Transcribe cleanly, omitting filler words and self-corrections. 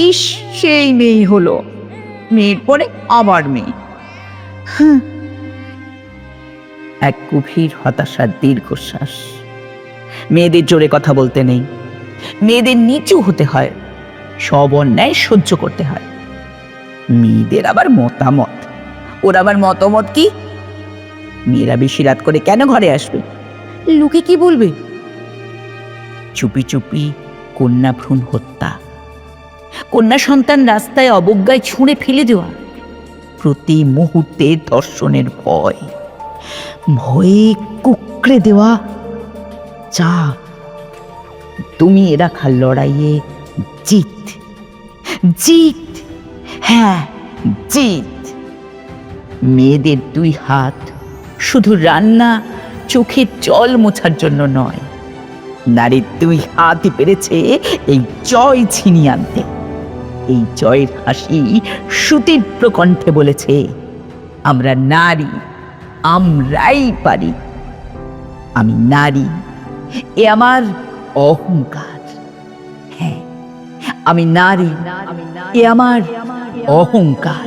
ইস, সেই মেয়ে হলো, মেয়ের পরে আবার মেয়ে। এক গভীর হতাশার দীর্ঘশ্বাস। মেয়েদের জোরে কথা বলতে নেই, মেয়েদের নিচু হতে হয়, সব অন্যায় সহ্য করতে হয়। মেয়েদের আবার মতামত, ওর আবার মতামত কি? মেয়েরা বেশি রাত করে কেন ঘরে আসবে, লোকে কি বলবে? চুপি চুপি কন্যা ভ্রূণ হত্যা, কন্যা সন্তান রাস্তায় অবজ্ঞায় ছুঁড়ে ফেলে দেওয়া, প্রতি মুহূর্তে ধর্ষণের ভয়, ভয়ে কুকড়ে দেওয়া। চা দমিয়ে রাখার লড়াইয়ে জিত, জিত, হ্যাঁ জিত। মেয়েদের দুই হাত শুধু রান্না, চোখের জল মোছার জন্য নয়, নারীর দুই হাতই পেরেছে এই জয় ছিনিয়ে আনতে। এই জয়ের হাসি সুতীব্র কণ্ঠে বলেছে, আমরা নারী, আমরাই পারি। আমি নারী, এ আমার অহংকার। হ্যাঁ, আমি নারী, এ আমার অহংকার।